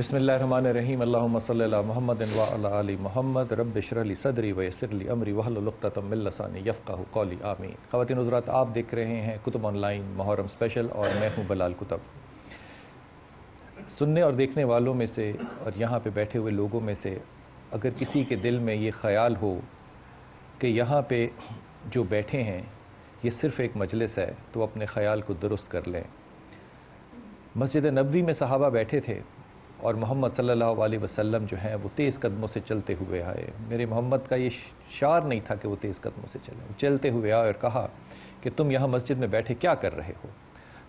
بسم اللہ الرحمن الرحیم اللہم صلی علی محمد وعلی آل محمد رب اشرح لی صدری ویسر لی امری واحلل عقدۃ من لسانی یفقہوا قولی آمین۔ خواتین حضرات، آپ دیکھ رہے ہیں کتب آن لائن محرم اسپیشل اور میں ہوں بلال کتب۔ سننے اور دیکھنے والوں میں سے اور یہاں پہ بیٹھے ہوئے لوگوں میں سے اگر کسی کے دل میں یہ خیال ہو کہ یہاں پہ جو بیٹھے ہیں یہ صرف ایک مجلس ہے تو اپنے خیال کو درست کر لیں۔ مسجد نبوی میں صحابہ بیٹھے تھے اور محمد صلی اللہ علیہ وسلم جو ہیں وہ تیز قدموں سے چلتے ہوئے آئے۔ میرے محمد کا یہ شعار نہیں تھا کہ وہ تیز قدموں سے چلیں، چلتے ہوئے آئے اور کہا کہ تم یہاں مسجد میں بیٹھے کیا کر رہے ہو؟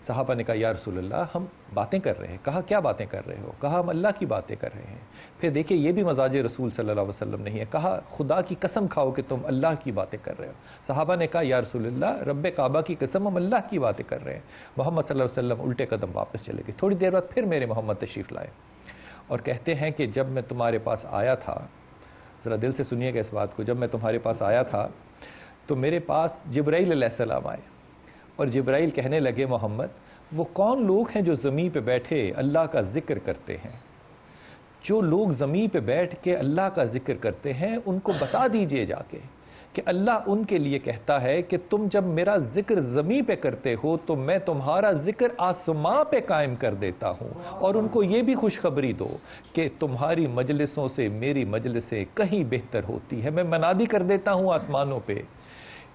صحابہ نے کہا یا رسول اللہ ہم باتیں کر رہے ہیں۔ کہا کیا باتیں کر رہے ہو؟ کہا ہم اللہ کی باتیں کر رہے ہیں۔ پھر دیکھیں یہ بھی مزاج رسول صلی اللہ علیہ وسلم نہیں ہے۔ کہا خدا کی قسم کھاؤ کہ تم اللہ کی باتیں کر رہے ہو۔ صحابہ نے کہا یا رسول اللہ رب کعبہ کی قسم ہم اللہ کی باتیں کر رہے ہیں۔ محمد صلی اللہ علیہ وسلم الٹے قدم واپس چلے گئے۔ تھوڑی دیر بعد پھر میرے محمد تشریف لائے اور کہتے ہیں کہ جب میں تمہارے پاس آیا تھا، ذرا دل سے سنیے گا اس بات کو، جب میں تمہارے پاس آیا تھا تو میرے پاس جبرائیل علیہ السلام آئے اور جبرائیل کہنے لگے محمد وہ کون لوگ ہیں جو زمین پہ بیٹھے اللہ کا ذکر کرتے ہیں؟ جو لوگ زمین پہ بیٹھ کے اللہ کا ذکر کرتے ہیں ان کو بتا دیجئے جا کے کہ اللہ ان کے لیے کہتا ہے کہ تم جب میرا ذکر زمین پہ کرتے ہو تو میں تمہارا ذکر آسمان پہ قائم کر دیتا ہوں، اور ان کو یہ بھی خوشخبری دو کہ تمہاری مجلسوں سے میری مجلسیں کہیں بہتر ہوتی ہے۔ میں منادی کر دیتا ہوں آسمانوں پہ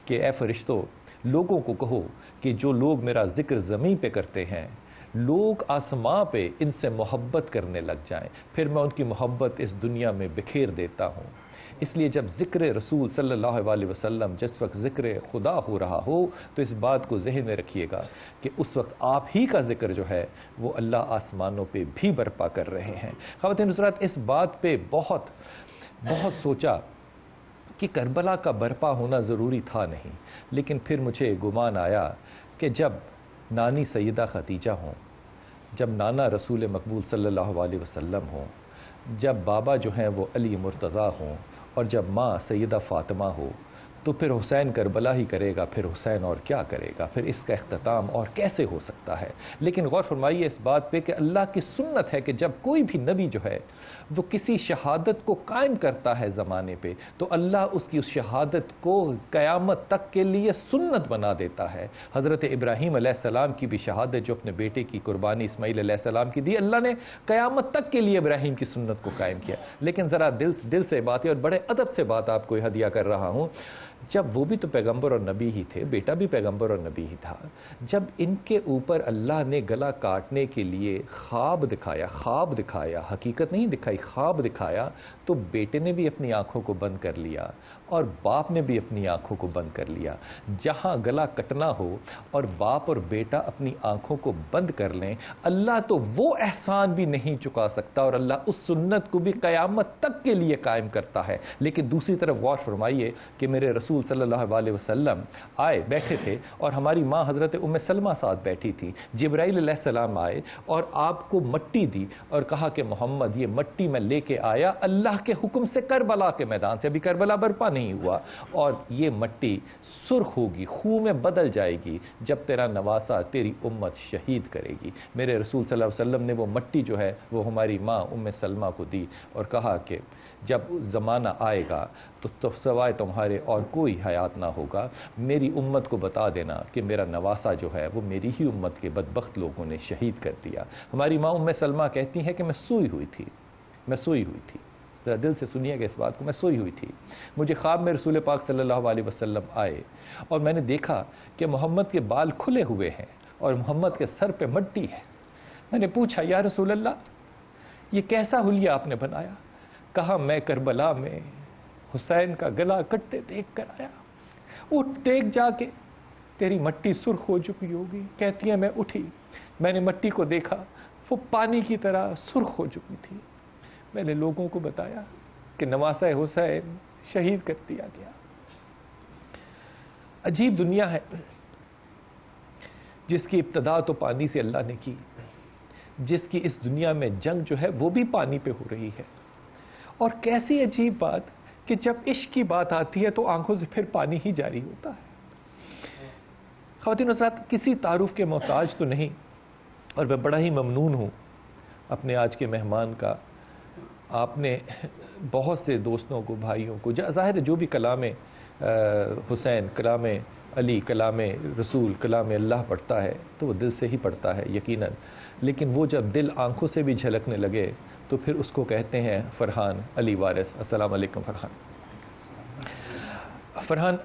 کہ اے فرشتوں لوگوں کو کہو کہ جو لوگ میرا ذکر زمین پہ کرتے ہیں لوگ آسمان پہ ان سے محبت کرنے لگ جائیں، پھر میں ان کی محبت اس دنیا میں بکھیر دیتا ہوں۔ اس لیے جب ذکر رسول صلی اللہ علیہ وسلم جس وقت ذکر خدا ہو رہا ہو تو اس بات کو ذہن میں رکھیے گا کہ اس وقت آپ ہی کا ذکر جو ہے وہ اللہ آسمانوں پہ بھی برپا کر رہے ہیں۔ خواتین حضرات، اس بات پہ بہت سوچا کہ کربلا کا برپا ہونا ضروری تھا نہیں، لیکن پھر مجھے گمان آیا کہ جب نانی سیدہ خدیجہ ہوں، جب نانا رسول مقبول صلی اللہ علیہ وسلم ہوں، جب بابا جو ہیں وہ علی مرتضیٰ ہوں، اور جب ماں سیدہ فاطمہ ہو تو پھر حسین کربلا ہی کرے گا، پھر حسین اور کیا کرے گا، پھر اس کا اختتام اور کیسے ہو سکتا ہے؟ لیکن غور فرمائیے اس بات پہ کہ اللہ کی سنت ہے کہ جب کوئی بھی نبی جو ہے وہ کسی شہادت کو قائم کرتا ہے زمانے پہ تو اللہ اس کی اس شہادت کو قیامت تک کے لیے سنت بنا دیتا ہے۔ حضرت ابراہیم علیہ السلام کی بھی شہادت جو اپنے بیٹے کی قربانی اسماعیل علیہ السلام کی دی، اللہ نے قیامت تک کے لیے ابراہیم کی سنت کو قائم کیا۔ لیکن ذرا دل سے بات ہے اور بڑے ادب سے بات آپ کو ہدیہ کر رہا ہوں، جب وہ بھی تو پیغمبر اور نبی ہی تھے، بیٹا بھی پیغمبر اور نبی ہی تھا، جب ان کے اوپر اللہ نے گلا کاٹنے کے لیے خواب دکھایا، حقیقت نہیں دکھائی، خواب دکھایا، تو بیٹے نے بھی اپنی آنکھوں کو بند کر لیا اور باپ نے بھی اپنی آنکھوں کو بند کر لیا۔ جہاں گلا کٹنا ہو اور باپ اور بیٹا اپنی آنکھوں کو بند کر لیں، اللہ تو وہ احسان بھی نہیں چکا سکتا اور اللہ اس سنت کو بھی قیامت تک کے لیے قائم کرتا ہے۔ لیکن دوسری طرف غور فرمائیے کہ میرے رسول صلی اللہ علیہ وسلم آئے، بیٹھے تھے اور ہماری ماں حضرت ام سلمہ ساتھ بیٹھی تھی، جبرائیل علیہ السلام آئے اور آپ کو مٹی دی اور کہا کہ محمد یہ مٹی میں لے کے آیا اللہ کے حکم سے کربلا کے میدان سے، ابھی کربلا برپا نہیں ہوا، اور یہ مٹی سرخ ہوگی، خون میں بدل جائے گی جب تیرا نواسا تیری امت شہید کرے گی۔ میرے رسول صلی اللہ علیہ وسلم نے وہ مٹی جو ہے وہ ہماری ماں ام سلمہ کو دی اور کہا کہ جب زمانہ آئے گا تو سوائے تمہارے اور کوئی حیات نہ ہوگا، میری امت کو بتا دینا کہ میرا نواسا جو ہے وہ میری ہی امت کے بدبخت لوگوں نے شہید کر دیا۔ ہماری ماں ام سلمہ کہتی ہیں کہ میں سوئی ہوئی تھی، ذرا دل سے سنیے گا اس بات کو، میں سوئی ہوئی تھی، مجھے خواب میں رسول پاک صلی اللہ علیہ وسلم آئے اور میں نے دیکھا کہ محمد کے بال کھلے ہوئے ہیں اور محمد کے سر پہ مٹی ہے۔ میں نے پوچھا یا رسول اللہ یہ کیسا حلیہ آپ نے بنایا؟ کہا میں کربلا میں حسین کا گلا کٹتے دیکھ کر آیا، اٹھ دیکھ جا کے تیری مٹی سرخ ہو چکی ہوگی۔ کہتی ہیں میں اٹھی، میں نے مٹی کو دیکھا، وہ پانی کی طرح سرخ ہو چکی تھی۔ میں نے لوگوں کو بتایا کہ نواسہ حسین شہید کر دیا گیا۔ عجیب دنیا ہے جس کی ابتدا تو پانی سے اللہ نے کی، جس کی اس دنیا میں جنگ جو ہے وہ بھی پانی پہ ہو رہی ہے، اور کیسی عجیب بات کہ جب عشق کی بات آتی ہے تو آنکھوں سے پھر پانی ہی جاری ہوتا ہے۔ خواتین حضرات، کسی تعارف کے محتاج تو نہیں، اور میں بڑا ہی ممنون ہوں اپنے آج کے مہمان کا آپ نے بہت سے دوستوں کو، بھائیوں کو، ظاہر ہے جو بھی کلام حسین، کلام علی، کلام رسول، کلام اللہ پڑھتا ہے تو وہ دل سے ہی پڑھتا ہے یقیناً، لیکن وہ جب دل آنکھوں سے بھی جھلکنے لگے تو پھر اس کو کہتے ہیں فرحان علی وارث۔ السلام علیکم فرحان۔ فرحان،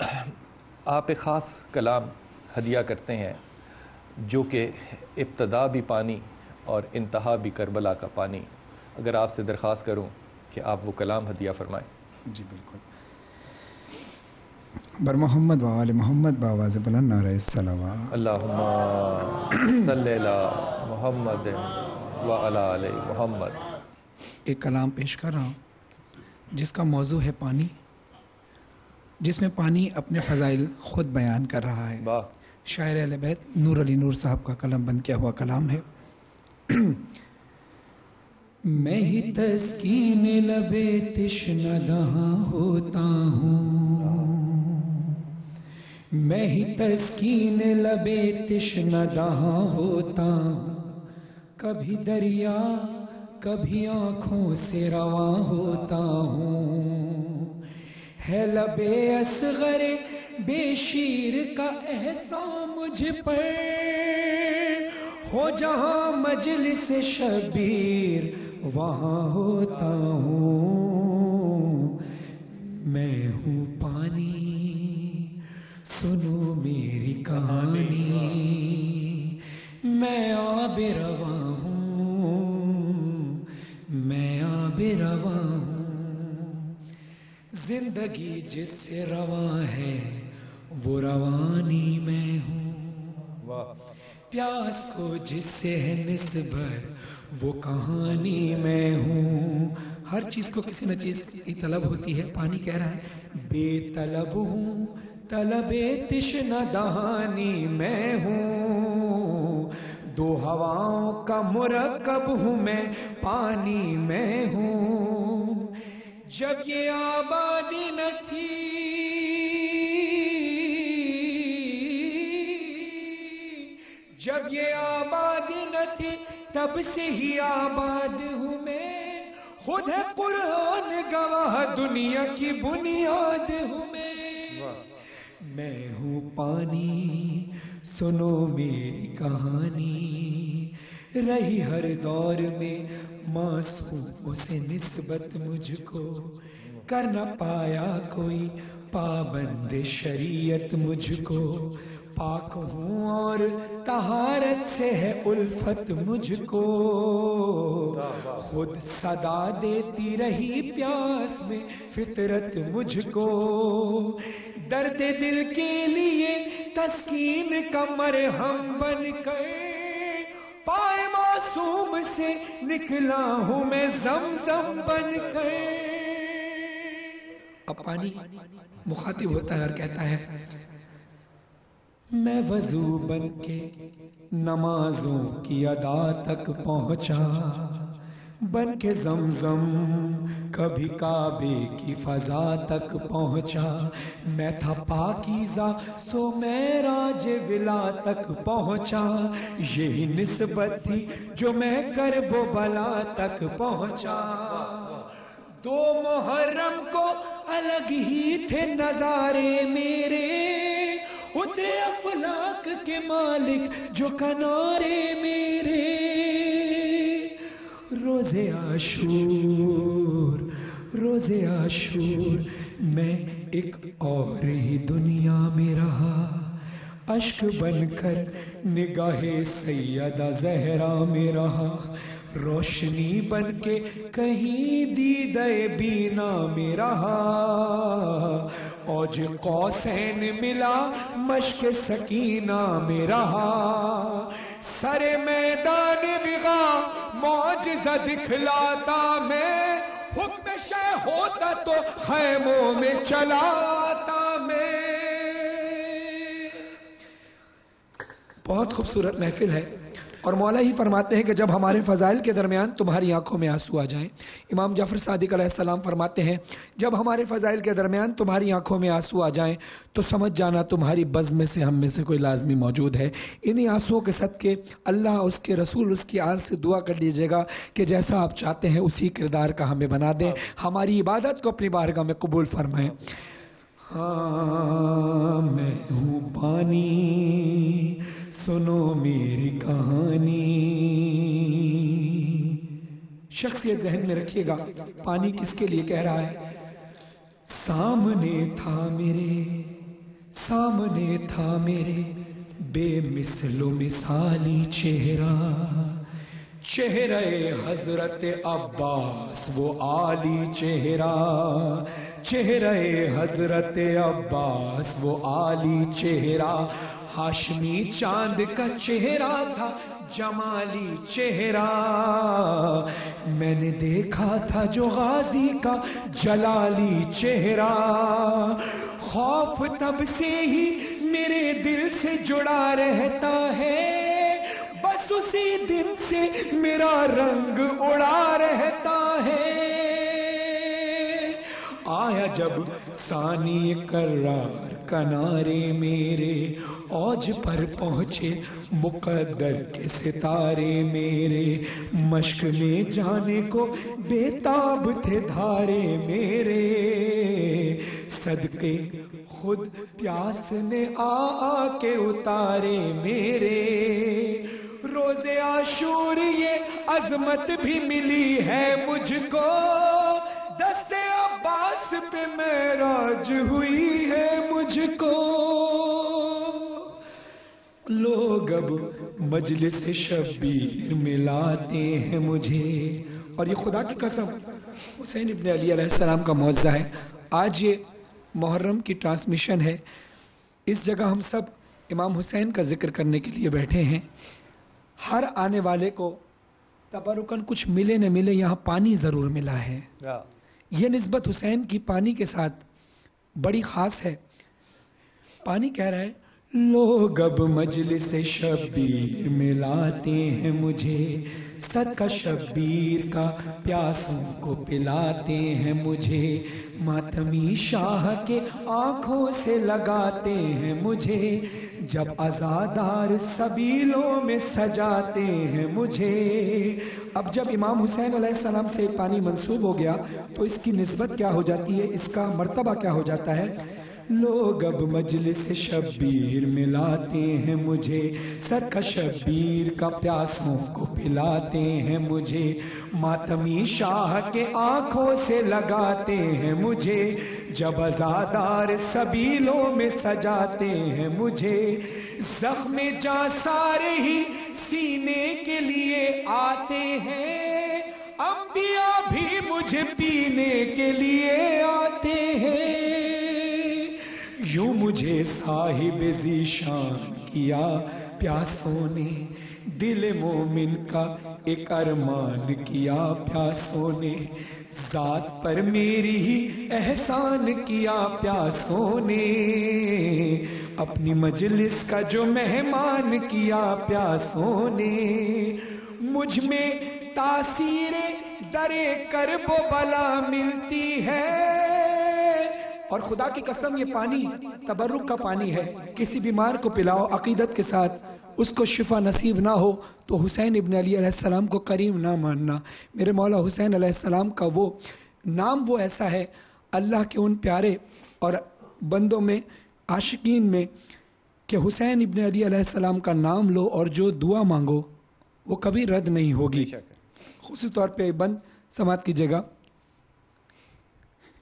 آپ ایک خاص کلام ہدیہ کرتے ہیں جو کہ ابتدا بھی پانی اور انتہا بھی کربلا کا پانی۔ اگر آپ سے درخواست کروں کہ آپ وہ کلام ہدیہ فرمائیں۔ جی بالکل۔ بر محمد و آل محمد باواز بلند نعرہ الصلوات۔ اللہم صلی علی محمد و علی آل محمد۔ ایک کلام پیش کر رہا ہوں جس کا موضوع ہے پانی، جس میں پانی اپنے فضائل خود بیان کر رہا ہے۔ واہ۔ شاعر اہل بیت نور علی نور صاحب کا قلم بند کیا ہوا کلام ہے۔ میں ہی تسکین لبے تشنہ دہاں ہوتا ہوں، میں ہی تسکین لبے تشنہ دہاں ہوتا ہوں، کبھی دریا کبھی آنکھوں سے رواں ہوتا ہوں، ہے لبے اصغر بے شیر کا احسان مجھ پر، ہو جہاں مجلس شبیر وہاں ہوتا ہوں، میں ہوں پانی سنو میری کہانی، میں آب رواں ہوں، میں آب رواں ہوں، زندگی جس سے رواں ہے وہ روانی میں ہوں، پیاس کو جس سے ہے نسبت وہ کہانی میں ہوں، ہر چیز کو کسی نہ چیز کی طلب ہوتی ہے، پانی کہہ رہا ہے بے طلب ہوں، طلب تشنہ دہانی میں ہوں، دو ہواؤں کا مرکب ہوں میں، پانی میں ہوں، جب یہ آبادی نہ تھی جب یہ آبادی نہ تھی تب سے ہی آباد ہوں میں، خود ہے قرآن گواہ دنیا کی بنیاد ہوں میں ہوں پانی سنو میری کہانی، رہی ہر دور میں معصوموں سے نسبت مجھ کو، کر نہ پایا کوئی پابند شریعت مجھ کو، پاک ہوں اور طہارت سے ہے الفت مجھ کو، خود صدا دیتی رہی پیاس میں فطرت مجھ کو، درد دل کے لیے تسکین کا مرہم بن کر، پائے معصوم سے نکلا ہوں میں زمزم بن کر۔ اب پانی مخاطب ہوتا ہے اور کہتا ہے میں وضو بن کے نمازوں کی ادا تک پہنچا، بن کے زمزم کبھی کعبے کی فضا تک پہنچا، میں تھا پاکیزہ سو معراج ولا تک پہنچا، یہی نسبت تھی جو میں کرب و بلا تک پہنچا، دو محرم کو الگ ہی تھے نظارے میرے، اترے افلاک کے مالک جو کنارے میرے، روزے عاشور میں ایک اور ہی دنیا میں رہا، اشک بن کر نگاہ سیدہ زہرا میں رہا، روشنی بن کے کہیں دیدہ بینا میں رہا، اوج قوسین ملا مشک سکینہ میں رہا، سر میدان بغا معجزہ دکھلاتا میں، حکم شے ہوتا تو خیموں میں چلاتا میں۔ بہت خوبصورت محفل ہے، اور مولا ہی فرماتے ہیں کہ جب ہمارے فضائل کے درمیان تمہاری آنکھوں میں آنسو آ جائیں. امام جعفر صادق علیہ السلام فرماتے ہیں جب ہمارے فضائل کے درمیان تمہاری آنکھوں میں آنسو آ جائیں تو سمجھ جانا تمہاری بزم میں سے ہم میں سے کوئی لازمی موجود ہے. انہی آنسوؤں کے صدقے اللہ، اس کے رسول، اس کی آل سے دعا کر لیجیے گا کہ جیسا آپ چاہتے ہیں اسی کردار کا ہمیں بنا دیں، ہماری عبادت کو اپنی بارگاہ میں قبول فرمائیں. ہاں میں ہوں پانی، سنو میری کہانی. شخصیت ذہن میں رکھیے گا، پانی کس کے لیے کہہ رہا ہے؟ سامنے تھا میرے بے مثل و مثالی چہرہ، چہرہ حضرت عباس وہ عالی چہرہ، چہرہ حضرت عباس وہ عالی چہرہ. ہاشمی چاند کا چہرہ تھا جمالی چہرہ، میں نے دیکھا تھا جو غازی کا جلالی چہرہ. خوف تب سے ہی میرے دل سے جڑا رہتا ہے، بس اسی دن سے میرا رنگ اڑا رہتا ہے. آیا جب ثانی کرار کنارے میرے، اوج پر پہنچے مقدر کے ستارے میرے، مشق میں جانے کو بےتاب تھے دھارے میرے، صدقے خود پیاس نے آ کے اتارے میرے. روز عاشور یہ عظمت بھی ملی ہے مجھ کو، دست عباس پہ معراج ہوئی ہے مجھ کو. لوگ اب مجلس شبیر ملاتے ہیں مجھے، اور یہ خدا کی قسم حسین ابن علی علیہ السلام کا معجزہ ہے. آج یہ محرم کی ٹرانسمیشن ہے، اس جگہ ہم سب امام حسین کا ذکر کرنے کے لیے بیٹھے ہیں. ہر آنے والے کو تبرکن کچھ ملے نہ ملے یہاں پانی ضرور ملا ہے. یہ نسبت حسین کی پانی کے ساتھ بڑی خاص ہے. پانی کہہ رہا ہے لوگ اب مجلس شبیر ملاتے ہیں مجھے، صدقہ شبیر کا پیاسوں کو پلاتے ہیں مجھے، ماتمی شاہ کے آنکھوں سے لگاتے ہیں مجھے، جب عزادار سبیلوں میں سجاتے ہیں مجھے. اب جب امام حسین علیہ السلام سے پانی منسوب ہو گیا تو اس کی نسبت کیا ہو جاتی ہے، اس کا مرتبہ کیا ہو جاتا ہے؟ لوگ اب مجلس شبیر ملاتے ہیں مجھے، صدقہ شبیر کا پیاسوں کو پلاتے ہیں مجھے، ماتمی شاہ کے آنکھوں سے لگاتے ہیں مجھے، جب عزادار سبیلوں میں سجاتے ہیں مجھے. زخم جاں سارے ہی سینے کے لیے آتے ہیں، انبیاء بھی مجھے پینے کے لیے آتے ہیں. یوں مجھے صاحب ذیشان کیا پیاسوں نے، دل مومن کا ایک ارمان کیا پیاسوں نے، ذات پر میری ہی احسان کیا پیاسوں نے، اپنی مجلس کا جو مہمان کیا پیاسوں نے. مجھ میں تاثیر در کرب و بلا ملتی ہے، اور خدا کی قسم یہ پانی تبرک کا پانی ہے. کسی بیمار کو پلاؤ عقیدت کے ساتھ، اس کو شفا نصیب نہ ہو تو حسین ابن علی علیہ السلام کو کریم نہ ماننا. میرے مولا حسین علیہ السلام کا وہ نام وہ ایسا ہے، اللہ کے ان پیارے اور بندوں میں عاشقین میں، کہ حسین ابن علی علیہ السلام کا نام لو اور جو دعا مانگو وہ کبھی رد نہیں ہوگی. خصوصی طور پہ بند سماعت کیجیے گا.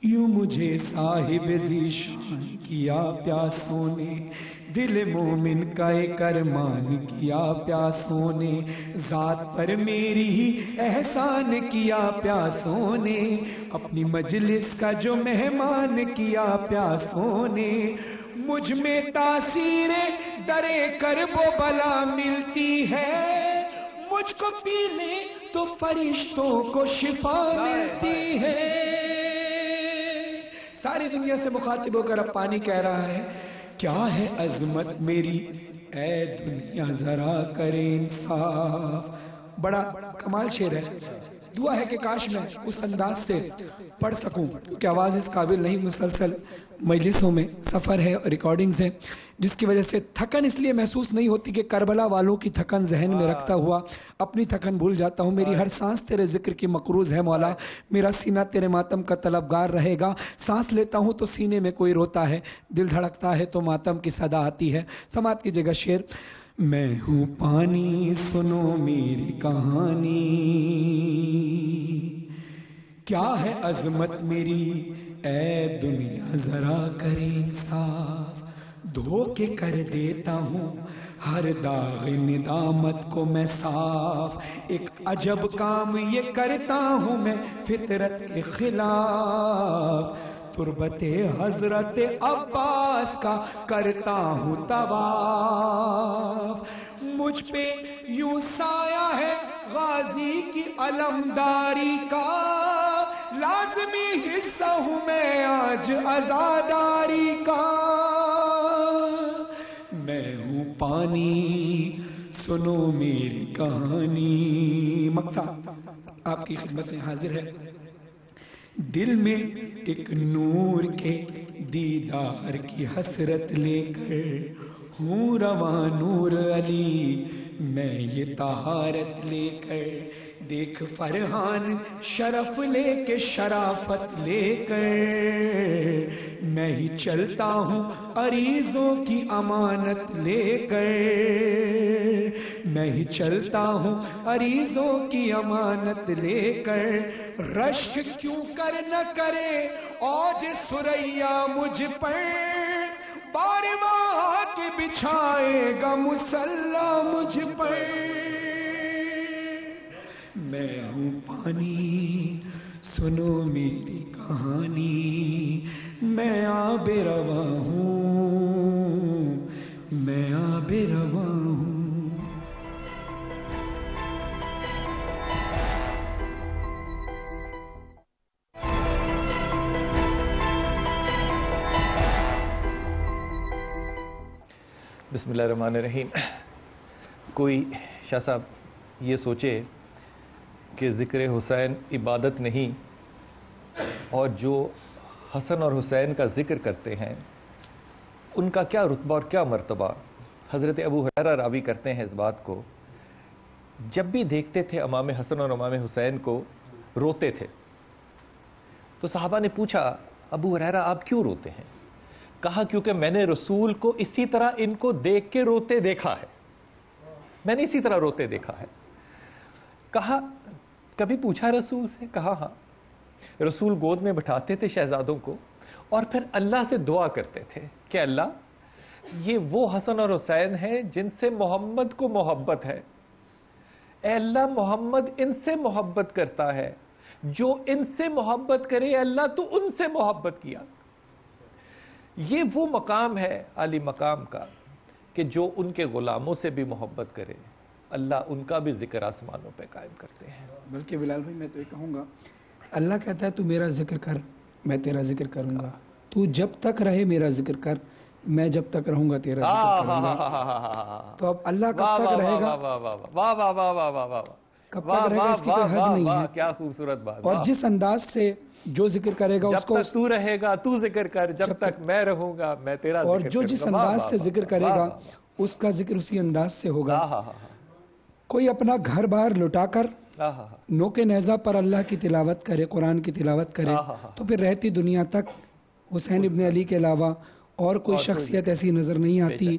یوں مجھے صاحب ذیشان کیا پیاسوں نے، دل مومن کا ایک ارمان کیا پیاسوں نے، ذات پر میری ہی احسان کیا پیاسوں نے، اپنی مجلس کا جو مہمان کیا پیاسوں نے. مجھ میں تاثیر در کرب و بلا ملتی ہے، مجھ کو پی لے تو فرشتوں کو شفا ملتی ہے. ساری دنیا سے مخاطب ہو کر اب پانی کہہ رہا ہے کیا ہے عظمت میری اے دنیا ذرا کرے انصاف. بڑا کمال شعر ہے. دعا ہے کہ کاش میں اس انداز سے پڑھ سکوں کہ آواز اس قابل نہیں. مسلسل مجلسوں میں سفر ہے، ریکارڈنگز ہیں، جس کی وجہ سے تھکن اس لیے محسوس نہیں ہوتی کہ کربلا والوں کی تھکن ذہن میں رکھتا ہوا اپنی تھکن بھول جاتا ہوں. میری ہر سانس تیرے ذکر کی مقروض ہے مولا، میرا سینہ تیرے ماتم کا طلبگار رہے گا. سانس لیتا ہوں تو سینے میں کوئی روتا ہے، دل دھڑکتا ہے تو ماتم کی صدا آتی ہے. سماعت کیجیے گا شعر. میں ہوں پانی سنو میری کہانی، کیا ہے عظمت میری اے دنیا ذرا کرے انصاف. دھو کے کر دیتا ہوں ہر داغ ندامت کو میں صاف. ایک عجب کام یہ کرتا ہوں میں فطرت کے خلاف. تربت حضرت عباس کا کرتا ہوں طواف. مجھ پہ یوں سایہ ہے غازی کی علمداری کا، لازمی حصہ ہوں میں آج عزاداری کا. میں ہوں پانی سنو میری کہانی. مقطع آپ کی خدمت میں حاضر ہے. دل میں ایک نور کے دیدار کی حسرت لے کر ہوں رواں نور علی میں یہ طہارت لے کر. دیکھ فرحان شرف لے کے شرافت لے کر میں ہی چلتا ہوں عریضوں کی امانت لے کر. میں ہی چلتا ہوں عریضوں کی امانت لے کر. رشک کیوں کر نہ کرے اوج ثریا مجھ پر، بارواں آ کے بچھائے گا مصلی مجھ پر. میں ہوں پانی سنو میری کہانی، میں آب رواں ہوں، میں آب رواں ہوں. بسم اللہ الرحمن الرحیم. کوئی شاہ صاحب یہ سوچے کہ ذکر حسین عبادت نہیں، اور جو حسن اور حسین کا ذکر کرتے ہیں ان کا کیا رتبہ اور کیا مرتبہ. حضرت ابو ہریرہ راوی کرتے ہیں اس بات کو. جب بھی دیکھتے تھے امام حسن اور امام حسین کو روتے تھے تو صحابہ نے پوچھا ابو ہریرہ آپ کیوں روتے ہیں؟ کہا کیونکہ میں نے رسول کو اسی طرح ان کو دیکھ کے روتے دیکھا ہے، میں نے اسی طرح روتے دیکھا ہے. کہا کبھی پوچھا رسول سے؟ کہا ہاں. رسول گود میں بٹھاتے تھے شہزادوں کو اور پھر اللہ سے دعا کرتے تھے کہ اللہ یہ وہ حسن اور حسین ہیں جن سے محمد کو محبت ہے، اے اللہ محمد ان سے محبت کرتا ہے، جو ان سے محبت کرے اللہ تو ان سے محبت کیا. یہ وہ مقام ہے عالی مقام کا کہ جو ان کے غلاموں سے بھی محبت کرے اللہ ان کا بھی ذکر آسمانوں پہ قائم کرتے ہیں. بلکہ بلال بھائی میں تو یہ کہوں گا، اللہ کہتا ہے تو میرا ذکر کر میں تیرا ذکر کروں گا، تو جب تک رہے میرا ذکر کر میں جب تک رہوں گا تیرا ذکر کروں گا. تو اب اللہ کب تک رہے گا، کب تک رہے گا اس کی کوئی حد نہیں ہے. کیا خوبصورت بات. اور جس انداز سے جو ذکر کرے گا اس کو، جب تک تو رہے گا تو ذکر کر، جب تک میں رہوں گا میں تیرا ذکر کروں گا. اور جو جس انداز سے ذکر کرے گا اس کا ذکر اسی انداز سے ہوگا. کوئی اپنا گھر بار لٹا کر نوک نیزہ پر اللہ کی تلاوت کرے، قرآن کی تلاوت کرے تو پھر رہتی دنیا تک حسین ابن علی کے علاوہ اور کوئی شخصیت ایسی نظر نہیں آتی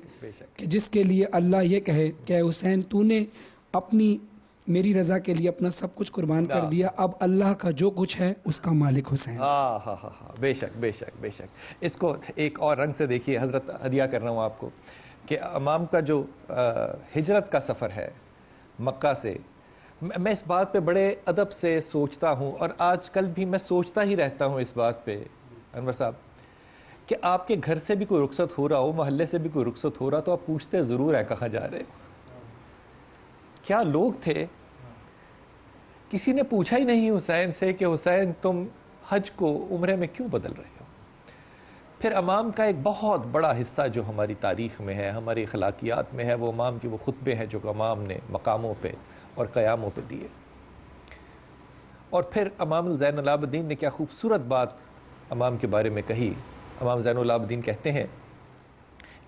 کہ جس کے لیے اللہ یہ کہے کہ اے حسین تو نے اپنی میری رضا کے لیے اپنا سب کچھ قربان کر دیا، اب اللہ کا جو کچھ ہے اس کا مالک حسین. بے شک بے شک بے شک. اس کو ایک اور رنگ سے دیکھیے. حضرت ہدیہ کر رہا ہوں آپ کو کہ امام کا جو ہجرت کا سفر ہے مکہ سے، میں اس بات پہ بڑے ادب سے سوچتا ہوں اور آج کل بھی میں سوچتا ہی رہتا ہوں اس بات پہ انور صاحب کہ آپ کے گھر سے بھی کوئی رخصت ہو رہا ہو، محلے سے بھی کوئی رخصت ہو رہا تو آپ پوچھتے ضرور ہے کہاں جا رہے. کیا لوگ تھے. کسی نے پوچھا ہی نہیں حسین سے کہ حسین تم حج کو عمرے میں کیوں بدل رہے ہو. پھر امام کا ایک بہت بڑا حصہ جو ہماری تاریخ میں ہے، ہماری اخلاقیات میں ہے، وہ امام کے وہ خطبے ہیں جو امام نے مقاموں پہ اور قیاموں پہ دیے. اور پھر امام زین العابدین نے کیا خوبصورت بات امام کے بارے میں کہی. امام زین العابدین کہتے ہیں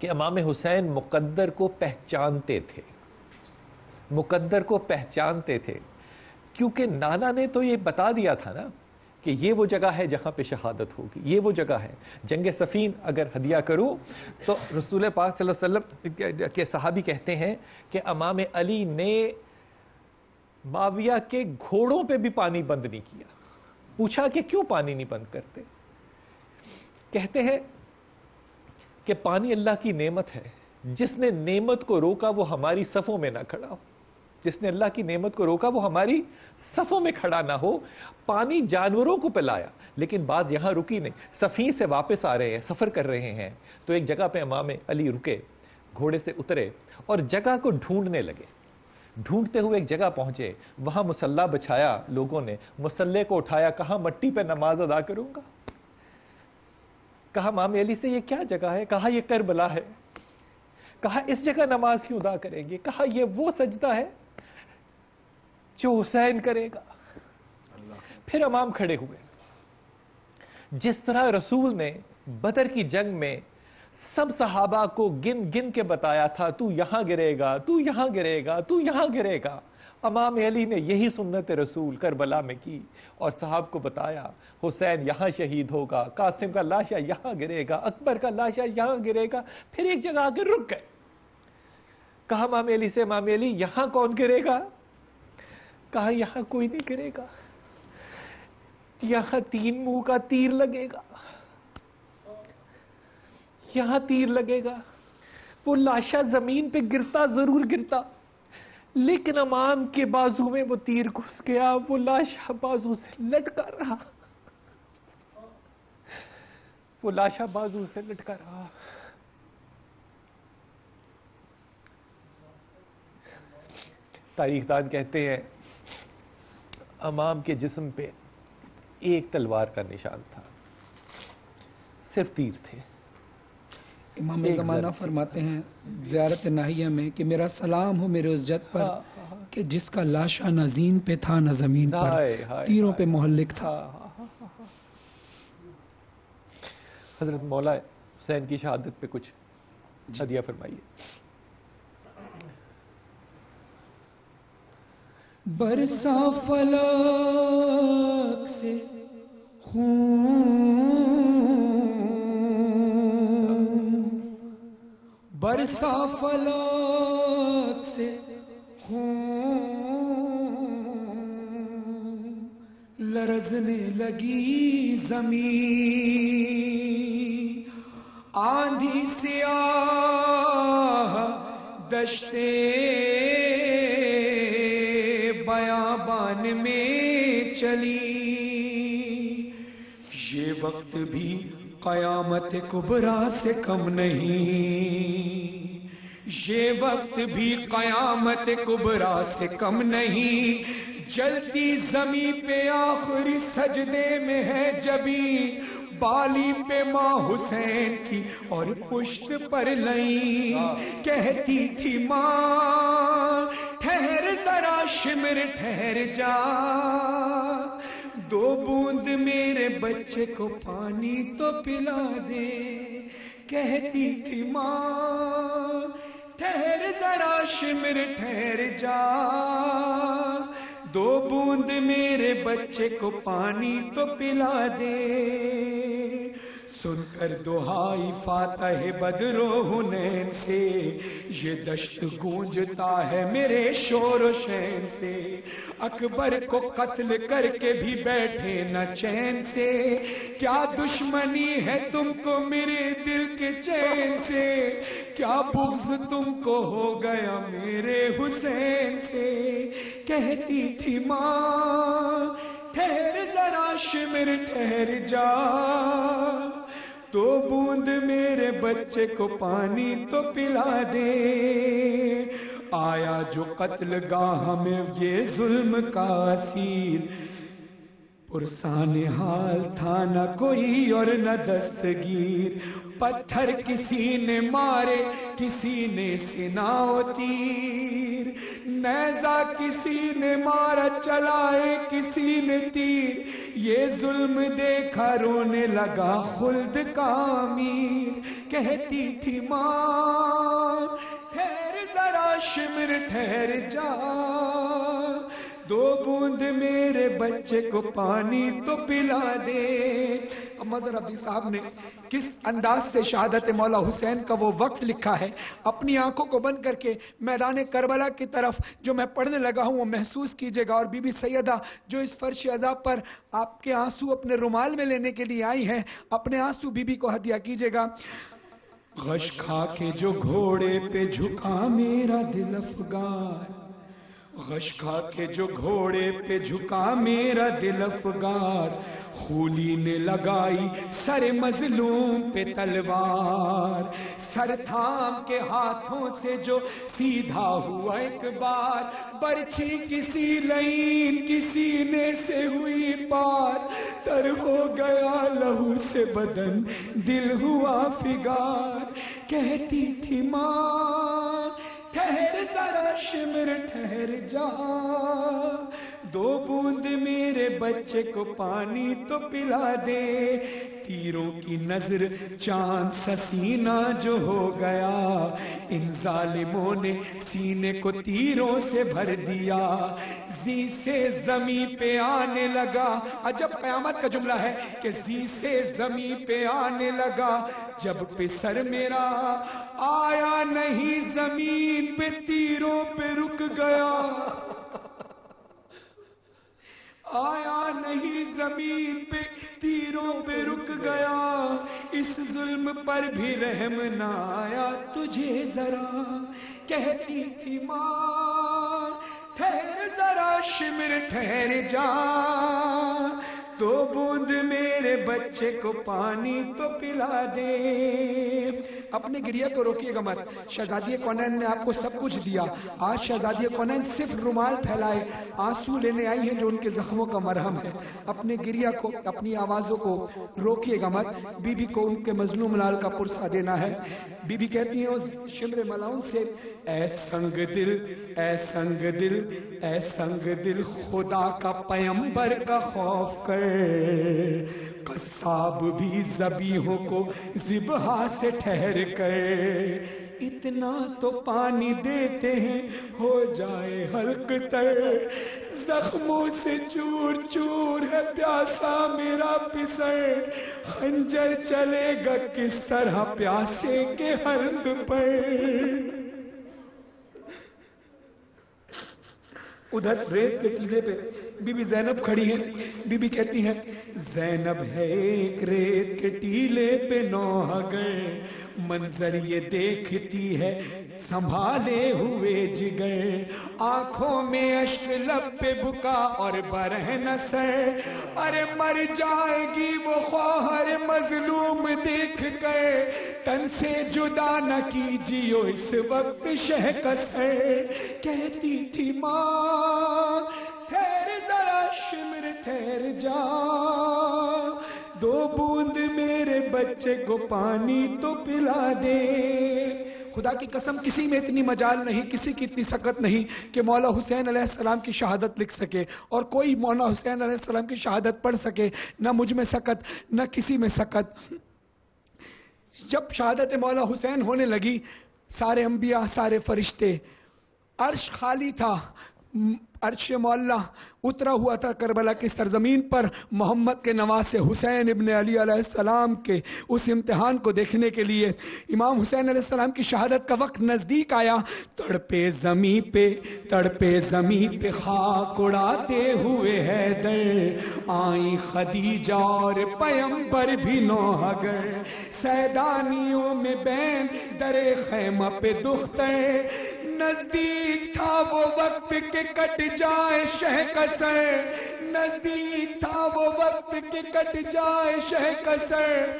کہ امام حسین مقدر کو پہچانتے تھے، مقدر کو پہچانتے تھے، کیونکہ نانا نے تو یہ بتا دیا تھا نا کہ یہ وہ جگہ ہے جہاں پہ شہادت ہوگی، یہ وہ جگہ ہے. جنگ صفین اگر ہدیہ کروں تو رسول پاک صلی اللہ علیہ وسلم کے صحابی کہتے ہیں کہ امام علی نے معاویہ کے گھوڑوں پہ بھی پانی بند نہیں کیا. پوچھا کہ کیوں پانی نہیں بند کرتے؟ کہتے ہیں کہ پانی اللہ کی نعمت ہے، جس نے نعمت کو روکا وہ ہماری صفوں میں نہ کھڑا ہو. جس نے اللہ کی نعمت کو روکا وہ ہماری صفوں میں کھڑا نہ ہو. پانی جانوروں کو پلایا، لیکن بات یہاں رکی نہیں. سفین سے واپس آ رہے ہیں، سفر کر رہے ہیں، تو ایک جگہ پہ امام علی رکے، گھوڑے سے اترے اور جگہ کو ڈھونڈنے لگے. ڈھونڈتے ہوئے ایک جگہ پہنچے، وہاں مصلی بچھایا، لوگوں نے مصلی کو اٹھایا، کہا مٹی پہ نماز ادا کروں گا. کہا امام علی سے یہ کیا جگہ ہے؟ کہا یہ کربلا ہے. کہا اس جگہ نماز کیوں ادا کریں گے؟ کہا یہ وہ سجدہ ہے جو حسین کرے گا. پھر امام کھڑے ہوئے. جس طرح رسول نے بدر کی جنگ میں سب صحابہ کو گن گن کے بتایا تھا تو یہاں گرے گا، تو یہاں گرے گا، تو یہاں گرے گا، امام علی نے یہی سنت رسول کربلا میں کی اور صحاب کو بتایا حسین یہاں شہید ہوگا، قاسم کا لاشا یہاں گرے گا، اکبر کا لاشا یہاں گرے گا. پھر ایک جگہ آ کر رک گئے. کہا امام علی سے امام علی یہاں کون گرے گا؟ کہا یہاں کوئی نہیں گرے گا، یہاں 3 منہ کا تیر لگے گا، یہاں تیر لگے گا. وہ لاشا زمین پہ گرتا ضرور گرتا، لیکن امام کے بازو میں وہ تیر گھس گیا، وہ لاشا بازو سے لٹکا رہا، وہ لاشا بازو سے لٹکا رہا. تاریخ دان کہتے ہیں امام کے جسم پہ ایک تلوار کا نشان تھا، صرف تیر تھے. امام زمانہ فرماتے ہیں زیارت ناہیہ میں کہ میرا سلام ہو میرے اس جد پر کہ جس کا لاشا نہ زین پہ تھا نہ زمین پر، تیروں پہ محلق تھا. حضرت مولا حسین کی شہادت پہ کچھ ہدیہ فرمائیے. برسا فلک سے خون، برسا فلک سے خون، لرزنے لگی زمین، آندھی سیاہ دشتے بیابان میں چلی. یہ وقت بھی قیامت کبریٰ سے کم نہیں، یہ وقت بھی قیامت کبریٰ سے کم نہیں. جلتی زمین پہ آخری سجدے میں ہے جبی، بالی پہ ماں حسین کی اور پشت پر لئی. کہتی تھی ماں ٹھہر ذرا شمر ٹھہر جا، 2 بوند میرے بچے کو پانی تو پلا دے. کہتی تھی ماں ٹھہر ذرا شمر ٹھہر جا، 2 بوند میرے بچے کو پانی تو پلا دے. سن کر دہائی فاتح بدر و حنین سے، یہ دشت گونجتا ہے میرے شور و شین سے. اکبر کو قتل کر کے بھی بیٹھے نہ چین سے، کیا دشمنی ہے تم کو میرے دل کے چین سے، کیا بغض تم کو ہو گیا میرے حسین سے. کہتی تھی ماں ٹھہر ذرا شمر ٹھہر جا، 2 بوند میرے بچے کو پانی تو پلا دے. آیا جو قتل گاہ میں یہ ظلم کا اسیر، پرسان حال تھا نہ کوئی اور نہ دستگیر، پتھر کسی نے مارے کسی نے سنا و تیر، نیزہ کسی نے مارا چلائے کسی نے تیر، یہ ظلم دیکھا رونے لگا خلد کا امیر، کہتی تھی ماں ٹھہر ذرا شمر ٹھہر جا، دو بوند میرے بچے کو پانی تو پلا دے۔ اب مظہر عبدی صاحب نے کس انداز سے شہادت مولا حسین کا وہ وقت لکھا ہے، اپنی آنکھوں کو بند کر کے میدان کربلا کی طرف جو میں پڑھنے لگا ہوں وہ محسوس کیجئے گا، اور بی بی سیدہ جو اس فرش عذاب پر آپ کے آنسو اپنے رومال میں لینے کے لیے آئی ہیں، اپنے آنسو بی بی کو ہدیہ کیجئے گا۔ غش کھا کے جو گھوڑے پہ جھکا میرا دل افگار، غش کھا کے جو گھوڑے پہ جھکا میرا دل افگار، خولی نے لگائی سر مظلوم پہ تلوار، سر تھام کے ہاتھوں سے جو سیدھا ہوا ایک بار، برچھی کسی لعین کی سینے سے ہوئی پار، تر ہو گیا لہو سے بدن دل ہوا فگار، کہتی تھی ماں ٹھہر ذرا شمر ٹھہر جا، دو بوند میرے بچے کو پانی تو پلا دے، تیروں کی نظر چاند سا سینہ جو ہو گیا، ان ظالموں نے سینے کو تیروں سے بھر دیا، زی سے زمین پہ آنے لگا، عجب قیامت کا جملہ ہے کہ زی سے زمین پہ آنے لگا، جب پہ سر میرا آیا نہیں زمین پہ تیروں پہ رک گیا، آیا نہیں زمین پہ تیروں پہ رک گیا، اس ظلم پر بھی رحم نہ آیا تجھے ذرا، کہتی تھی ماں ٹھہر ذرا شمر ٹھہر جا، دو بوند میرے بچے کو پانی تو پلا دے۔ اپنے گریہ کو روکیے گا مت، شہزادی کونین نے آپ کو سب کچھ دیا، آج شہزادی کونین صرف رومال پھیلائے آنسو لینے آئی ہیں جو ان کے زخموں کا مرہم ہے۔ اپنے گریہ کو، اپنی آوازوں کو روکیے گا مت، بی بی کو ان کے مظلوم لال کا پرسہ دینا ہے۔ بی بی کہتی ہیں اس شمر ملاؤن سے، اے سنگ دل اے سنگ دل اے سنگ دل، خدا کا پیمبر کا خوف کر، قصاب بھی ذبیحوں کو ذبح سے ٹھہر کر، اتنا تو پانی دیتے ہیں ہو جائے حلق تر، زخموں سے چور چور ہے پیاسا میرا پسر، خنجر چلے گا کس طرح پیاسے کے حلق پر۔ ادھر ریت کے ٹیلے پہ بی بی زینب کھڑی ہیں، بی بی کہتی ہیں زینب ہے ایک ریت کے ٹیلے پہ نوحہ گر، منظر یہ دیکھتی ہے سنبھالے ہوئے جگر، آنکھوں میں اشک لب پہ بکا اور برہنہ سر، ارے مر جائے گی وہ خواہر مظلوم دیکھ کر، تن سے جدا نہ کیجیو اس وقت شہ کا سر، کہتی تھی ماں ٹھہر ذرا شمر ٹھہر جا، دو بوند میرے بچے کو پانی تو پلا دے۔ خدا کی قسم کسی میں اتنی مجال نہیں، کسی کی اتنی سکت نہیں کہ مولا حسین علیہ السلام کی شہادت لکھ سکے، اور کوئی مولا حسین علیہ السلام کی شہادت پڑھ سکے، نہ مجھ میں سکت نہ کسی میں سکت۔ جب شہادت مولا حسین ہونے لگی، سارے انبیاء سارے فرشتے، عرش خالی تھا، عرش معلیٰ اترا ہوا تھا کربلا کی سرزمین پر، محمد کے نواسے حسین ابن علی علیہ السلام کے اس امتحان کو دیکھنے کے لیے۔ امام حسین علیہ السلام کی شہادت کا وقت نزدیک آیا، تڑپے زمین پہ خاک اڑاتے ہوئے حیدر، آئیں خدیجہ اور پیمبر بھی نوحہ گر، سیدانیوں میں بین در خیمہ پہ دختر، نزدیک تھا وہ وقت کہ کٹ جائے شہ کا سر، نزدیک تھا وہ وقت کہ کٹ جائے شہ کا سر،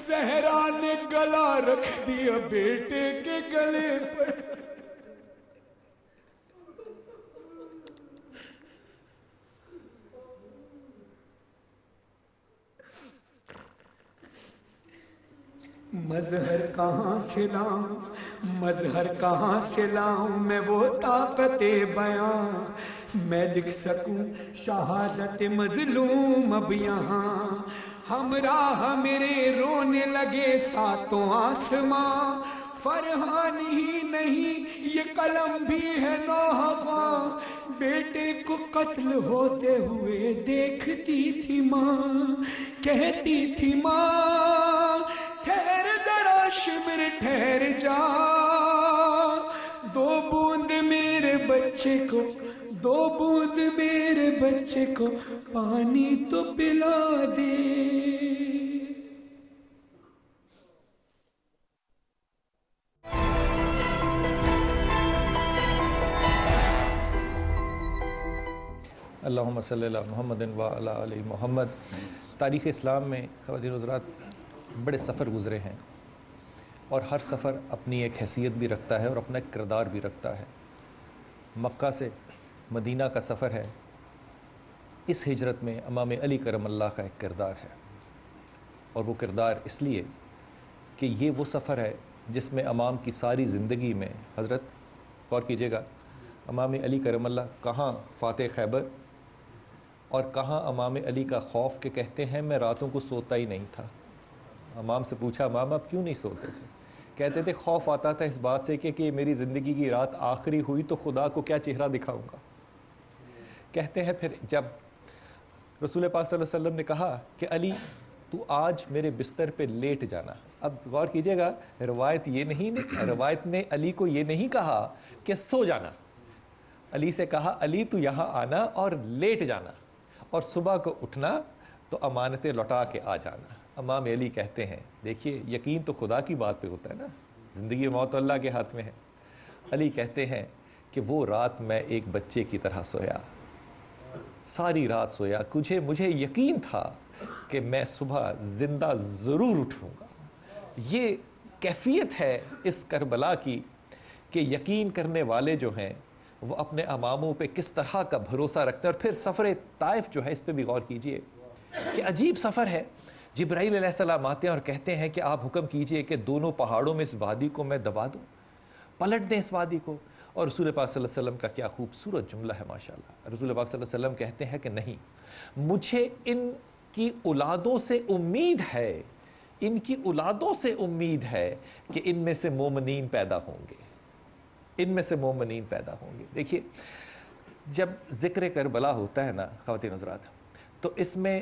زہرا نے گلا رکھ دیا بیٹے کے گلے پر۔ مظہر کہاں سے لاؤں، مظہر کہاں سے لاؤں میں وہ طاقت بیاں، میں لکھ سکوں شہادت مظلوم اب یہاں، ہمراہ میرے رونے لگے ساتوں آسماں، فرحان ہی نہیں یہ قلم بھی ہے نوحہ، بیٹے کو قتل ہوتے ہوئے دیکھتی تھی ماں، کہتی تھی ماں ٹھہر ذرا شمر ٹھہر جا، دو بوند میرے بچے کو، دو بوند میرے بچے کو پانی تو پلا دے۔ اللہم صلی اللہ محمد وعلی آل محمد۔ تاریخ اسلام میں خواتین و حضرات بڑے سفر گزرے ہیں، اور ہر سفر اپنی ایک حیثیت بھی رکھتا ہے اور اپنا ایک کردار بھی رکھتا ہے۔ مکہ سے مدینہ کا سفر ہے، اس ہجرت میں امام علی کرم اللہ کا ایک کردار ہے، اور وہ کردار اس لیے کہ یہ وہ سفر ہے جس میں امام کی ساری زندگی میں، حضرت غور کیجئے گا، امام علی کرم اللہ کہاں فاتح خیبر اور کہاں امام علی کا خوف کہ کہتے ہیں میں راتوں کو سوتا ہی نہیں تھا۔ امام سے پوچھا امام آپ کیوں نہیں سوتے تھے؟ کہتے تھے خوف آتا تھا اس بات سے کہ میری زندگی کی رات آخری ہوئی تو خدا کو کیا چہرہ دکھاؤں گا۔ کہتے ہیں پھر جب رسول پاک صلی اللہ علیہ وسلم نے کہا کہ علی تو آج میرے بستر پہ لیٹ جانا، اب غور کیجئے گا روایت نے علی کو یہ نہیں کہا کہ سو جانا، علی سے کہا علی تو یہاں آنا اور لیٹ جانا، اور صبح کو اٹھنا تو امانتیں لوٹا کے آ جانا۔ امام علی کہتے ہیں دیکھیے یقین تو خدا کی بات پہ ہوتا ہے نا، زندگی موت اللہ کے ہاتھ میں ہے۔ علی کہتے ہیں کہ وہ رات میں ایک بچے کی طرح سویا، ساری رات سویا، مجھے یقین تھا کہ میں صبح زندہ ضرور اٹھوں گا۔ یہ کیفیت ہے اس کربلا کی کہ یقین کرنے والے جو ہیں وہ اپنے اماموں پہ کس طرح کا بھروسہ رکھتے ہیں۔ اور پھر سفر طائف جو ہے اس پہ بھی غور کیجئے کہ عجیب سفر ہے۔ جبرائیل علیہ السلام آتے ہیں اور کہتے ہیں کہ آپ حکم کیجئے کہ دونوں پہاڑوں میں اس وادی کو میں دبا دوں، پلٹ دیں اس وادی کو۔ اور رسول پاک صلی اللہ علیہ وسلم کا کیا خوبصورت جملہ ہے ماشاءاللہ، رسول پاک صلی اللہ علیہ وسلم کہتے ہیں کہ نہیں، مجھے ان کی اولادوں سے امید ہے، ان کی اولادوں سے امید ہے کہ ان میں سے مومنین پیدا ہوں گے، ان میں سے مومنین پیدا ہوں گے۔ دیکھیے جب ذکر کربلا ہوتا ہے نا خواتین حضرات، تو اس میں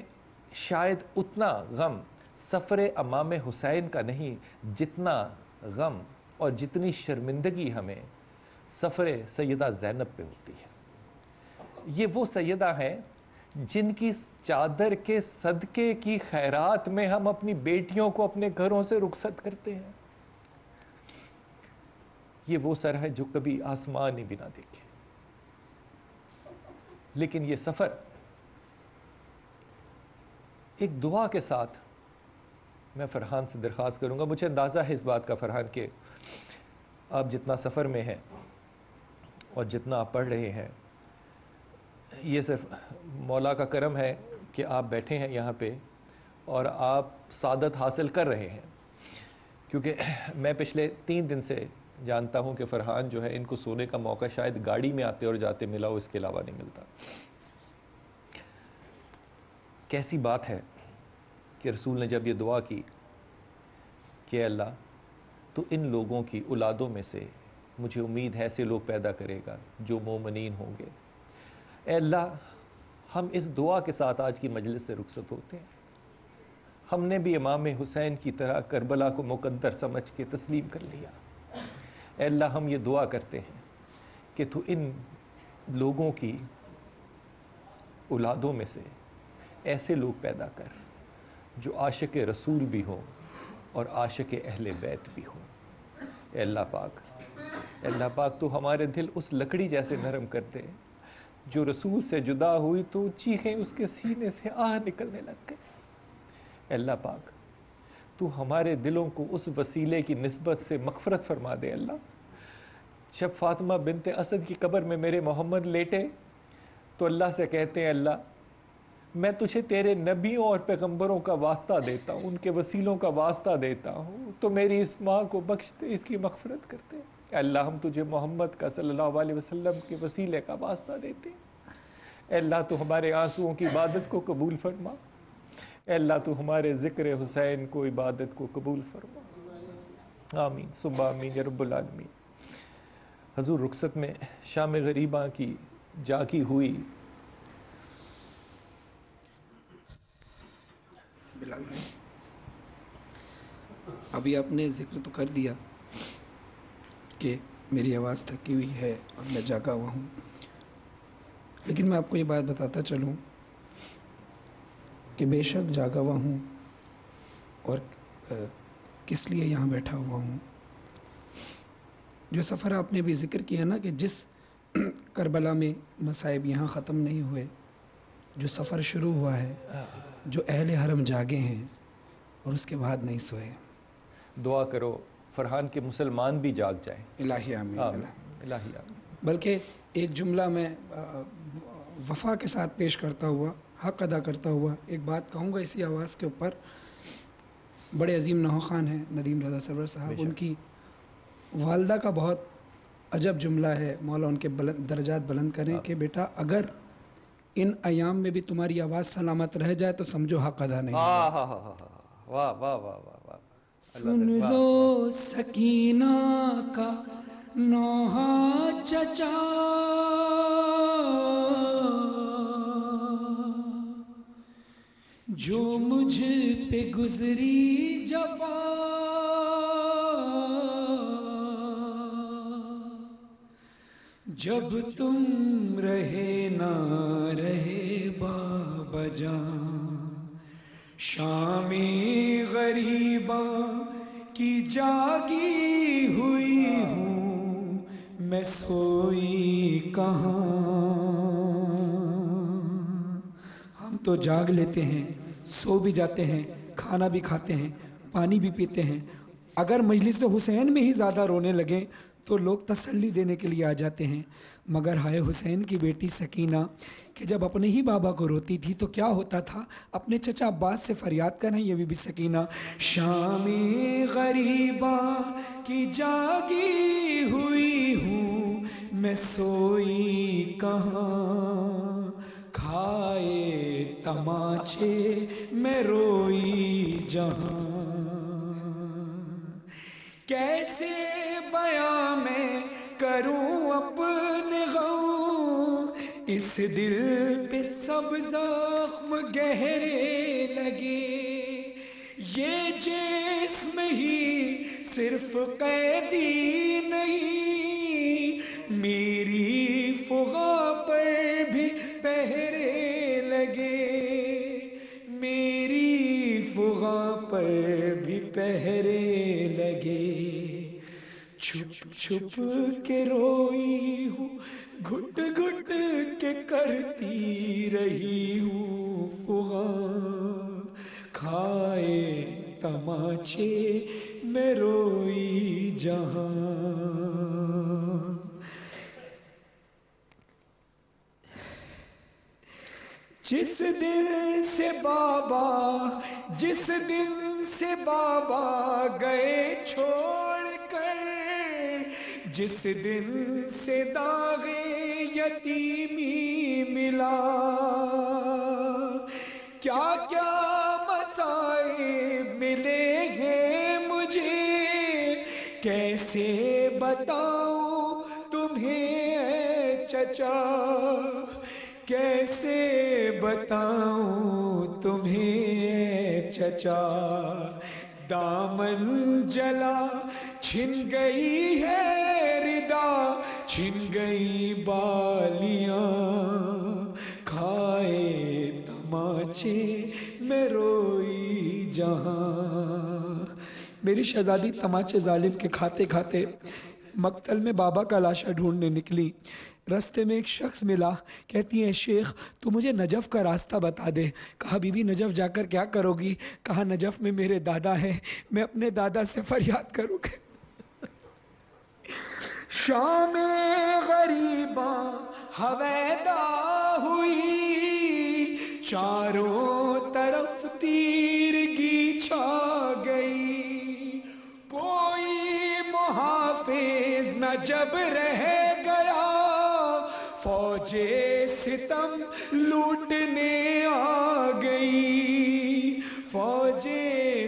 شاید اتنا غم سفر امام حسین کا نہیں جتنا غم اور جتنی شرمندگی ہمیں سفر سیدہ زینب پہ ہوتی ہے۔ یہ وہ سیدہ ہیں جن کی چادر کے صدقے کی خیرات میں ہم اپنی بیٹیوں کو اپنے گھروں سے رخصت کرتے ہیں۔ یہ وہ سر ہے جو کبھی آسمان ہی بھی نہ دیکھے، لیکن یہ سفر ایک دعا کے ساتھ میں فرحان سے درخواست کروں گا۔ مجھے اندازہ ہے اس بات کا فرحان کہ آپ جتنا سفر میں ہیں اور جتنا آپ پڑھ رہے ہیں، یہ صرف مولا کا کرم ہے کہ آپ بیٹھے ہیں یہاں پہ اور آپ سعادت حاصل کر رہے ہیں، کیونکہ میں پچھلے 3 دن سے جانتا ہوں کہ فرحان جو ہے ان کو سونے کا موقع شاید گاڑی میں آتے اور جاتے ملا ہو، اس کے علاوہ نہیں ملتا۔ کیسی بات ہے کہ رسول نے جب یہ دعا کی کہ اللہ تو ان لوگوں کی اولادوں میں سے مجھے امید ہے ایسے لوگ پیدا کرے گا جو مومنین ہوں گے۔ اے اللہ ہم اس دعا کے ساتھ آج کی مجلس سے رخصت ہوتے ہیں۔ ہم نے بھی امام حسین کی طرح کربلا کو مقدر سمجھ کے تسلیم کر لیا۔ اے اللہ ہم یہ دعا کرتے ہیں کہ تو ان لوگوں کی اولادوں میں سے ایسے لوگ پیدا کر جو عاشق رسول بھی ہوں اور عاشق اہل بیت بھی ہوں۔ اے اللہ پاک تو ہمارے دل اس لکڑی جیسے نرم کر دے جو رسول سے جدا ہوئی تو چیخیں اس کے سینے سے آہ نکلنے لگ گئے۔ اے اللہ پاک تو ہمارے دلوں کو اس وسیلے کی نسبت سے مغفرت فرما دے۔ اللہ جب فاطمہ بنت اسد کی قبر میں میرے محمد لیٹے تو اللہ سے کہتے ہیں اللہ میں تجھے تیرے نبیوں اور پیغمبروں کا واسطہ دیتا ہوں، ان کے وسیلوں کا واسطہ دیتا ہوں، تو میری اس ماں کو بخش دے، اس کی مغفرت کرتے۔ اے اللہ ہم تجھے محمد کا صلی اللہ علیہ وسلم کے وسیلے کا واسطہ دیتے ہیں۔ اے اللہ تو ہمارے آنسوؤں کی عبادت کو قبول فرما۔ اے اللہ تو ہمارے ذکر حسین کو عبادت کو قبول فرما۔ آمین ثم آمین یا رب العالمین۔ حضور رخصت میں شام غریباں کی جاگی ہوئی بلال بھائی، ابھی آپ نے ذکر تو کر دیا کہ میری آواز تھکی ہوئی ہے اور میں جاگا ہوا ہوں، لیکن میں آپ کو یہ بات بتاتا چلوں کہ بے شک جاگا ہوا ہوں اور کس لیے یہاں بیٹھا ہوا ہوں۔ جو سفر آپ نے بھی ذکر کیا نا کہ جس کربلا میں مصائب یہاں ختم نہیں ہوئے، جو سفر شروع ہوا ہے، جو اہل حرم جاگے ہیں اور اس کے بعد نہیں سوئے، دعا کرو فرحان کے مسلمان بھی جاگ جائیں۔ الہی آمین۔ الہی آمین۔ بلکہ ایک جملہ میں وفا کے ساتھ پیش کرتا ہوا، حق ادا کرتا ہوا ایک بات کہوں گا اسی آواز کے اوپر۔ بڑے عظیم نحو خوان ہیں ندیم رضا سرور صاحب، ان کی والدہ کا بہت عجب جملہ ہے، مولا ان کے درجات بلند کریں، کہ بیٹا اگر ان ایام میں بھی تمہاری آواز سلامت رہ جائے تو سمجھو حق ادا نہیں ہوا۔ واہ واہ واہ واہ واہ۔ سن لو سکینہ کا نوحہ چچا، جو مجھ پہ گزری جفا، جب تم رہے نہ رہے بابا جان، شامی غریباں کی جاگی ہوئی ہوں، میں سوئی کہاں۔ ہم تو جاگ لیتے ہیں، سو بھی جاتے ہیں، کھانا بھی کھاتے ہیں، پانی بھی پیتے ہیں، اگر مجلس حسین میں ہی زیادہ رونے لگیں تو لوگ تسلی دینے کے لیے آ جاتے ہیں، مگر ہائے حسین کی بیٹی سکینہ کہ جب اپنے ہی بابا کو روتی تھی تو کیا ہوتا تھا، اپنے چچا عباس سے فریاد کریں یہ بھی سکینہ، شامی غریباں کی جاگی ہوئی ہوں، میں سوئی کہاں، کھائے تماچے میں روئی جہاں، کیسے بیاں میں کروں اپنے غم، اس دل پہ سب زخم گہرے لگے، یہ جسم ہی صرف قیدی نہیں، میری فغا پر بھی پہرے لگے، میری فغا پر بھی پہرے لگے، چھپ چھپ کے روئی ہوں، گھٹ گھٹ کے کرتی رہی ہوں فغا، کھائے تماچے میں روئی جہاں۔ جس دن سے بابا گئے چھوڑ کر، جس دن سے داغ یتیمی ملا، کیا کیا مصائب ملے ہیں مجھے، کیسے بتاؤں تمہیں اے چچا، کیسے بتاؤں تمہیں چچا، دامن جلا چھن گئی ہے ردا، چھن گئی بالیاں، کھائے تماچے میں روئی جہاں۔ میری شہزادی تماچے ظالم کے کھاتے کھاتے مقتل میں بابا کا لاشا ڈھونڈنے نکلی، رستے میں ایک شخص ملا، کہتی ہیں شیخ تو مجھے نجف کا راستہ بتا دے۔ کہا بی بی نجف جا کر کیا کرو گی؟ کہا نجف میں میرے دادا ہے، میں اپنے دادا سے فریاد کروں گی۔ شام غریباں ہویدا ہوئی، چاروں طرف تیرگی چھا گئی، کوئی محافظ نہ جب رہ گیا، فوج ستم لوٹنے آ گئی، فوج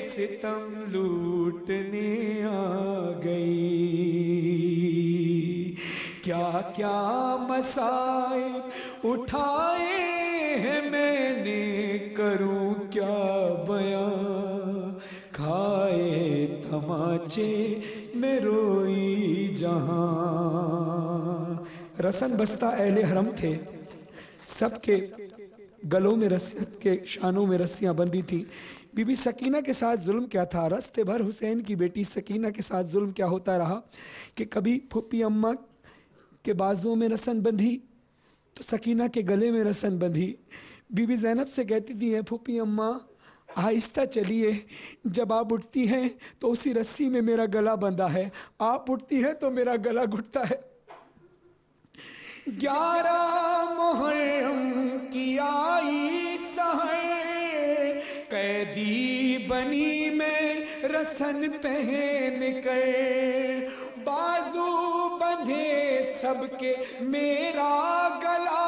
ستم لوٹنے آ گئی۔ کیا کیا مصائب اٹھائے ہیں میں نے، کروں کیا بیاں، کھائے تماچے میں روئی جہاں۔ رسن بستہ اہل حرم تھے، سب کے گلوں میں سب کے شانوں میں رسیاں بندھی تھی۔ بی بی سکینہ کے ساتھ ظلم کیا تھا؟ رستے بھر حسین کی بیٹی سکینہ کے ساتھ ظلم کیا ہوتا رہا کہ کبھی پھوپھی اماں کے بازوں میں رسن بندھی تو سکینہ کے گلے میں رسن بندھی۔ بی بی زینب سے کہتی تھی ہیں پھوپھی اماں آہستہ چلیے، جب آپ اٹھتی ہیں تو اسی رسی میں میرا گلا بندھا ہے، آپ اٹھتی ہیں تو میرا گلا گھٹتا ہے۔ 11 محرم کی آئی سحر، قیدی بنی میں رسن پہن کر، بازو بندھے سب کے میرا گلا،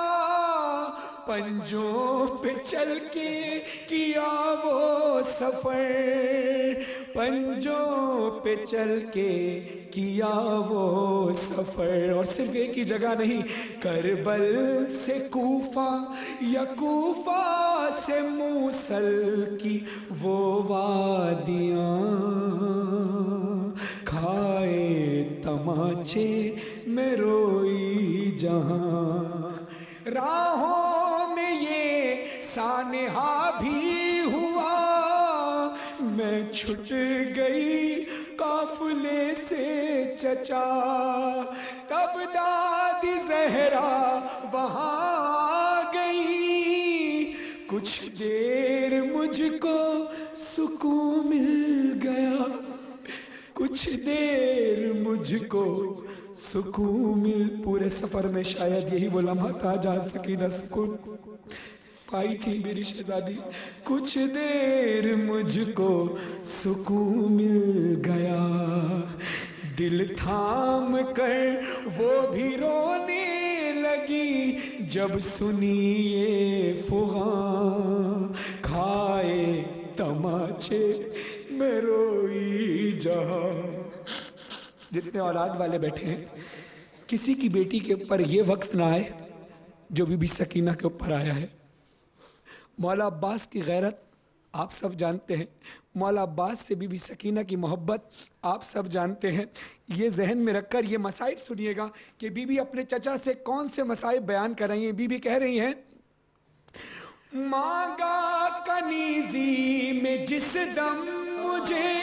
پنجوں پہ چل کے کیا وہ سفر، پنجوں پہ چل کے کیا وہ سفر۔ اور صرف ایک ہی جگہ نہیں، کربل سے کوفہ یا کوفہ سے موصل کی وہ وادیاں، کھائے تماچے میں روئی جہاں۔ راہوں میں یہ سانحہ بھی ہوا، میں چھٹ گئی قافلے سے چچا، تب دادی زہرا وہاں آ گئی، کچھ دیر مجھ کو سکون مل گیا، کچھ دیر مجھ کو سکون مل۔ پورے سفر میں شاید یہی وہ لمحہ تھا جہاں سکینہ سکون پائی تھی میری شہزادی۔ کچھ دیر مجھ کو سکون مل گیا، دل تھام کر وہ بھی رونے لگی، جب سنی یہ فغاں، کھائے تماچے میں روئی جہاں۔ جتنے اولاد والے بیٹھے ہیں، کسی کی بیٹی کے اوپر یہ وقت نہ آئے جو بی بی سکینہ کے اوپر آیا ہے۔ مولا عباس کی غیرت آپ سب جانتے ہیں، مولا عباس سے بی بی سکینہ کی محبت آپ سب جانتے ہیں۔ یہ ذہن میں رکھ کر یہ مصائب سنیے گا کہ بی بی اپنے چچا سے کون سے مصائب بیان کر رہی ہیں۔ بی بی کہہ رہی ہیں، مانگا کنیزی میں جس دم مجھے،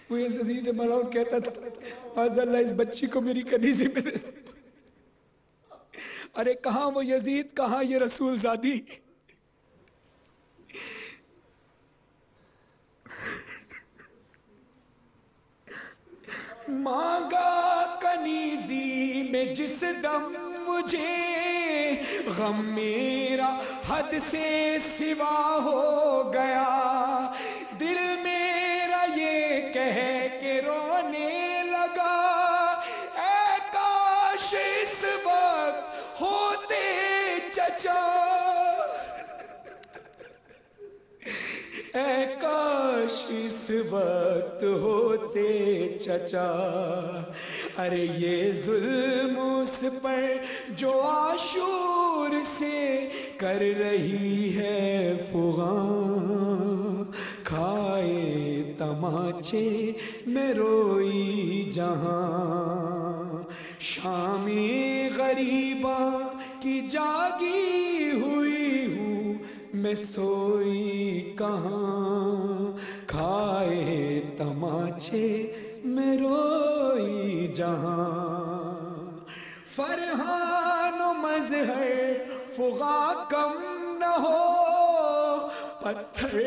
وہ یزید ملعون کہتا تھا معاذ اللہ اس بچی کو میری کنیزی میں دے دے۔ ارے کہاں وہ یزید، کہاں یہ رسول زادی۔ مانگا کنیزی میں جس دم مجھے، غم میرا حد سے سوا ہو گیا، دل میرا یہ کہہ کے رونے لگا، اے کاش اس وقت ہوتے چچا، اے کاش اس وقت ہوتے چچا۔ ارے یہ ظلم اس پر جو عاشور سے کر رہی ہے فغاں، کھائے تماچے میں روئی جہاں، شام غریبہ کی جاگی ہوئی ہوں میں سوئی کہاں، کھائے تماچے میں روئی جہاں۔ فرحان و مظہر فغاں کم نہ ہو، پتھر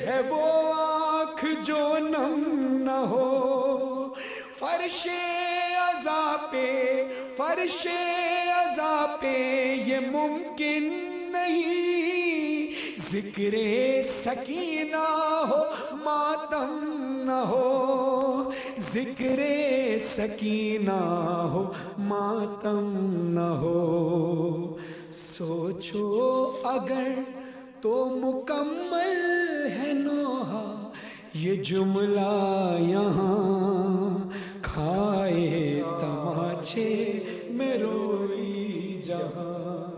ہے وہ آنکھ جو نم نہ ہو، فرش عزا پہ فرش عزا پہ یہ ممکن نہیں، ذکر سکینہ ہو ماتم نہ ہو، ذکر سکینہ ہو ماتم نہ ہو۔ سوچو اگر تو مکمل ہے نوحہ یہ جملہ یہاں، کھائے تماچے میں روئی جہاں۔